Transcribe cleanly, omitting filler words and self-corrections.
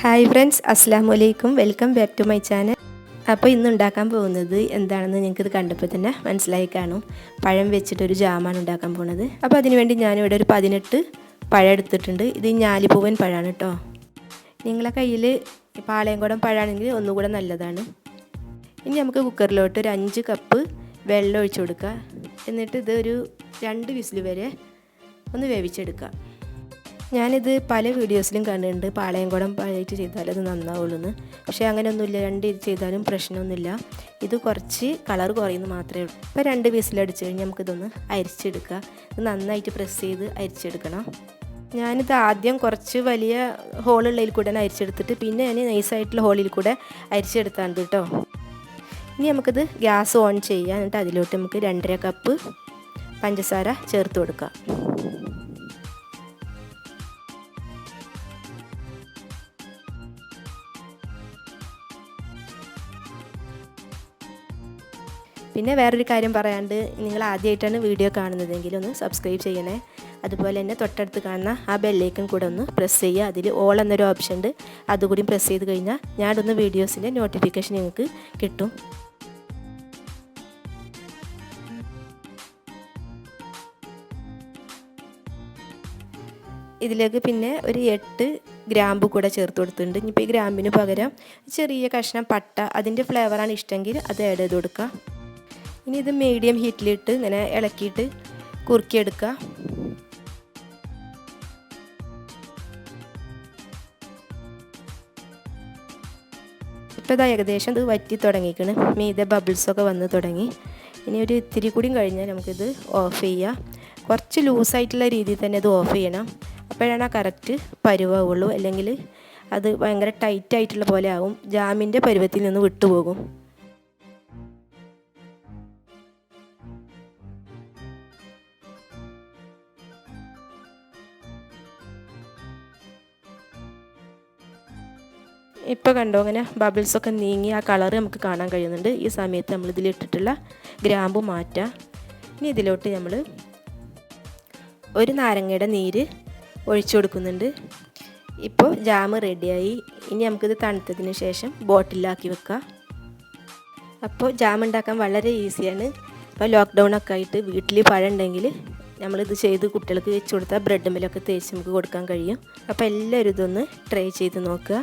Hi friends, അസ്സലാമു അലൈക്കും. Welcome back to my channel. അപ്പോൾ ഇന്ന് ഉണ്ടാക്കാൻ പോകുന്നത് എന്താണെന്ന് നിങ്ങൾക്കിത് കണ്ടപ്പോൾ തന്നെ മനസ്സിലായി കാണും. പഴം വെച്ചിട്ടൊരു ജാമാണ് ഉണ്ടാക്കാൻ പോകുന്നത്. അപ്പോൾ അതിനുവേണ്ടി ഞാനിവിടെ ഒരു 18 പഴം എടുത്തിട്ടുണ്ട്. ഇത് ഞാലിപ്പൂവൻ പഴമാണ് കേട്ടോ. നിങ്ങളെ കയ്യിൽ പാളയംകുടം പഴമാണെങ്കിൽ ഒന്നുകൂടെ നല്ലതാണ്. ഇനി നമുക്ക് കുക്കറിലോട്ട് ഒരു 5 കപ്പ് വെള്ളം ഒഴിച്ചു കൊടുക്കുക. എന്നിട്ട് ഇതൊരു 2 വിസിൽ വരെ ഒന്ന് വേവിച്ചെടുക്കുക. ഞാനിത് പല വീഡിയോസിലും കണ്ടിട്ടുണ്ട്, പാളയംകുടം പഴയിട്ട് ചെയ്താൽ അത് നന്നാവുള്ളൂ. പക്ഷേ അങ്ങനെയൊന്നുമില്ല, 2 ചെയ്താലും പ്രശ്നമൊന്നുമില്ല. ഇത് കുറച്ച് കളർ കുറയുന്നു മാത്രമേ ഉള്ളൂ. ഇപ്പോൾ 2 വിസിലടിച്ച് കഴിഞ്ഞ് നമുക്കിതൊന്ന് അരിച്ചെടുക്കുക. ഇത് നന്നായിട്ട് പ്രസ് ചെയ്ത് അരിച്ചെടുക്കണം. ഞാനിത് ആദ്യം കുറച്ച് വലിയ ഹോളുള്ളതിൽ കൂടെ അരിച്ചെടുത്തിട്ട് പിന്നെ ഞാൻ നൈസായിട്ടുള്ള ഹോളിൽ കൂടെ അരിച്ചെടുത്താണ് കേട്ടോ. ഇനി നമുക്കിത് ഗ്യാസ് ഓൺ ചെയ്യാം. എന്നിട്ട് അതിലോട്ട് നമുക്ക് 2.5 കപ്പ് പഞ്ചസാര ചേർത്ത് കൊടുക്കാം. പിന്നെ വേറൊരു കാര്യം പറയാണ്ട്, നിങ്ങൾ ആദ്യമായിട്ടാണ് വീഡിയോ കാണുന്നതെങ്കിൽ ഒന്ന് സബ്സ്ക്രൈബ് ചെയ്യണേ. അതുപോലെ തന്നെ തൊട്ടടുത്ത് കാണുന്ന ആ ബെല്ലൈക്കൺ കൂടെ ഒന്ന് പ്രസ് ചെയ്യുക. അതിൽ ഓൾ എന്നൊരു ഓപ്ഷൻ ഉണ്ട്, അതുകൂടി പ്രസ് ചെയ്ത് കഴിഞ്ഞാൽ ഞാനിടുന്ന വീഡിയോസിൻ്റെ നോട്ടിഫിക്കേഷൻ നിങ്ങൾക്ക് കിട്ടും. ഇതിലേക്ക് പിന്നെ ഒരു 8 ഗ്രാമ്പു കൂടെ ചേർത്ത് കൊടുത്തിട്ടുണ്ട്. ഇനിയിപ്പോൾ ഈ ഗ്രാമ്പിന് പകരം ചെറിയ കഷ്ണം പട്ട, അതിൻ്റെ ഫ്ലേവറാണ് ഇഷ്ടമെങ്കിൽ അത് ആഡ് ചെയ്ത് കൊടുക്കുക. ഇനി ഇത് മീഡിയം ഹീറ്റിലിട്ട് ഇങ്ങനെ ഇളക്കിയിട്ട് കുറുക്കിയെടുക്കുക. ഇപ്പോൾ ഇതാ ഏകദേശം ഇത് വറ്റി തുടങ്ങിയിരിക്കണം, മീതെ ബബിൾസൊക്കെ വന്ന് തുടങ്ങി. ഇനി ഒരു ഇത്തിരി കൂടിയും കഴിഞ്ഞാൽ നമുക്കിത് ഓഫ് ചെയ്യാം. കുറച്ച് ലൂസായിട്ടുള്ള രീതിയിൽ തന്നെ ഇത് ഓഫ് ചെയ്യണം. അപ്പോഴാണ് ആ കറക്റ്റ് പരുവാവുള്ളൂ. അല്ലെങ്കിൽ അത് ഭയങ്കര ടൈറ്റായിട്ടുള്ള പോലെ ആവും, ജാമിൻ്റെ പരുവത്തിൽ നിന്ന് വിട്ടുപോകും. ഇപ്പോൾ കണ്ടോ, അങ്ങനെ ബബിൾസൊക്കെ നീങ്ങി ആ കളറ് നമുക്ക് കാണാൻ കഴിയുന്നുണ്ട്. ഈ സമയത്ത് നമ്മൾ ഇതിലിട്ടിട്ടുള്ള ഗ്രാമ്പു മാറ്റാം. ഇനി ഇതിലോട്ട് നമ്മൾ ഒരു നാരങ്ങയുടെ നീര് ഒഴിച്ചു കൊടുക്കുന്നുണ്ട്. ഇപ്പോൾ ജാം റെഡിയായി. ഇനി നമുക്കിത് തണുത്തതിന് ശേഷം ബോട്ടിലാക്കി വെക്കാം. അപ്പോൾ ജാം ഉണ്ടാക്കാൻ വളരെ ഈസിയാണ്. ഇപ്പോൾ ലോക്ക്ഡൗണൊക്കെ ആയിട്ട് വീട്ടിൽ പഴം ഉണ്ടെങ്കിൽ നമ്മളിത് ചെയ്ത് കുട്ടികൾക്ക് വെച്ച് കൊടുത്താൽ ബ്രെഡ് മേലൊക്കെ തേച്ച് നമുക്ക് കൊടുക്കാൻ കഴിയും. അപ്പോൾ എല്ലാവരും ഇതൊന്ന് ട്രൈ ചെയ്ത് നോക്കുക.